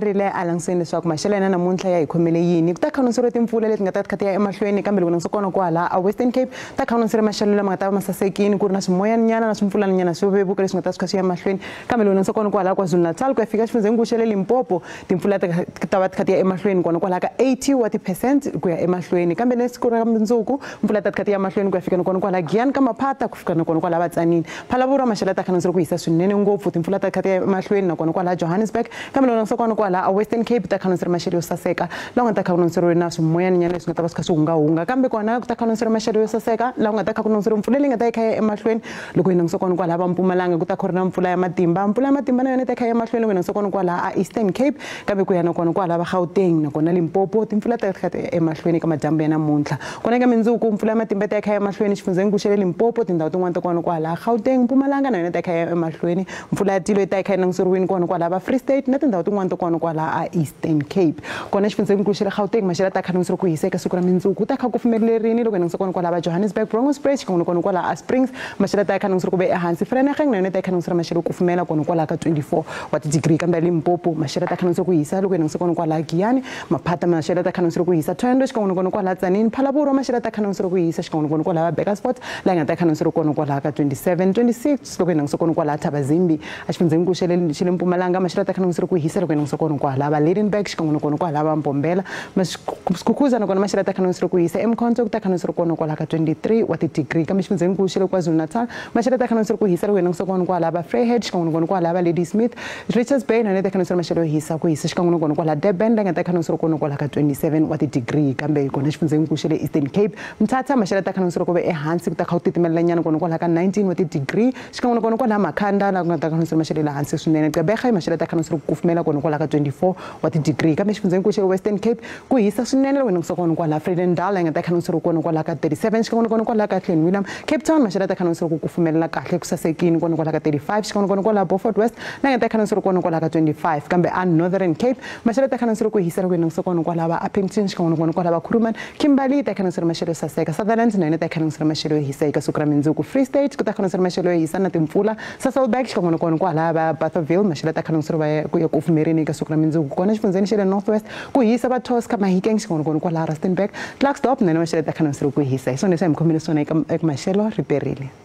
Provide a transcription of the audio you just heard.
riperile a langiseni leswaku maxelo yana namuntlha ya hi khomele yini ku ta khanonseriwa timpfula leti nga ta kha ti ya emahlweni kambe loko nangiso kona kwala a Western Cape ta khanonseriwa maxelo lama nga ta va masasekini ku ri na swimoyanyana na swimfulananyana swo vevuka leswi nga ta swi emahlweni kambe loko nangiso kona kwala KwaZulu-Natal ku ya fika xifundzeninkulu xa le Limpopo timpfula ta va ti kha ti ya emahlweni kona kwala ka 80 wa ti% ku ya emahlweni kambe le siku ra mundzuku mpfula ta kha ti ya emahlweni ku ya fika kona kwala Giyani ka Maphata ku fika kona kwala Vatsanini Phalaborwa maxelo ta khanonseriwa ku hisa swinene ngopfu timpfula ta kha ti ya emahlweni na kona kwala Johannesburg kambe loko nangiso kona kwala a Western Cape ta khanonseriwa maxelo yo saseka lawa nga ta khanonseriwa na swimoyanyana leswi nga ta va swi kha swi hunga kambe kona ku ta khanonseriwa maxelo yo saseka lawa nga ta khanonseriwa mpfula leyi nga ta yi kha ya emahlweni loko hi nangiso kona kwala va Mpumalanga ku ta khorina mpfula ya matimba na yona ta kha ya emahlweni loko hi nangiso kona kwala a Eastern Cape kambe ku ya na kona kwala va Gauteng na kona Limpopo timpfula ta kha ti ya emahlweni ka madyambu ya namuntlha kona ka mindzuku mpfula ya matimba ta kha ya emahlweni xifundzeninkulu xa le Limpopo tindhawu tin'wana ta kona kwala Gauteng Mpumalanga na yona ta kha ya emahlweni mpfula ya tilo ta kha yi langiseriwini kona kwala va Free State na tindhawu tin'wana ta kona kwala a Eastern Cape kona xifundzeninkulu xa le Gauteng maxelo ta khanonseriwa ku hisa eka siku ra mindzuku ta kha ku pfumelerini loko hi nangiso kona kwala va Johannesburg Bronxbridge xikan'we kona kwala a Springs maxelo ta khanonseriwa ku ve ehansi Vereeniging na yona ta khanonseriwa maxelo ku kufumela kona kwala ka 24 wa ti-degree kambe Limpopo maxelo ta khanonseriwa ku hisa loko hi nangiso kona kwala Giyani Maphata maxelo ta khanonseriwa ku hisa Thondo xikan'we kona kwala Tzaneen Phalaborwa maxelo ta khanonseriwa ku hisa xikan'we kona kwala Bekkersport laha nga ta khanonseriwa kona kwala ka 27 26 loko hi nangiso kona kwala Thabazimbi a xifundzeninkulu xa le Mpumalanga maxelo ta khanonseriwa ku hisa loko hi nangiso kona kwala va Lydenburg xikan'we kona kwala va Mbombela Skukuza na kona maxelo ta khanonseriwa ku hisa eMkhonto ku ta khanonseriwa kona kwala ka 23 wa ti-degree kambe xifundzeninkulu xa le KwaZulu-Natal maxelo ta khanonseriwa ku hisa loko hi nangiso kona kwala va Vryheid xikan'we kona kwala va Ladysmith Richards Bay na yona ta khanonseriwa maxelo yo hisa ku hisa xikan'we kona kwala Durban laha nga ta khanonseriwa kona kwala ka 27 wa ti-degree kambe kona xifundzeninkulu xa le Eastern Cape Mthatha maxelo ta khanonseriwa ku ve ehansi ku ta kha ku titimelanyana kona kwala ka 19 wa ti-degree xikan'we kona kwala Makhanda laha ku nga ta khanonseriwa maxelo le hansi swinene Gqeberha maxelo ta khanonseriwa ku kufumela kona kwala ka 24 wa ti-degree kambe xifundzeninkulu xa le Western Cape ku hisa swinene loko hi nangiso kona kwala Vredendal laha nga ta khanonseriwa kona kwala ka 37 xikan'we kona kwala ka Glen Willem Cape Town maxelo ta khanonseriwa ku kufumelela kahle ku sasekini kona kwala ka 35 xikan'we kona kwala Beaufort West laha nga ta khanonseriwa kona kwala ka 25 kambe a Northern Cape maxelo ta khanonseriwa ku hisa loko hi nangiso kona kwala va Upington xikan'we kona kwala va Kuruman Kimberley ta khanonseriwa maxelo yo saseka Sutherland na yona ta khanonseriwa maxelo yo hisa eka siku ra mindzuku Free State ku ta khanonseriwa maxelo yo hisa na timpfula Sasolburg xikan'we kona kwala va Barthaville maxelo ta khanonseriwa ku ya ku fumerini eka siku ra mindzuku kona xifundzeni xa le North West ku hisa va Tosca Mahikeng xikan'we kona kwala Rustenburg Klerksdorp na yona maxelo ta khanonseriwa ku hisa hi swona leswi hi mi khomile swona eka maxelo riperile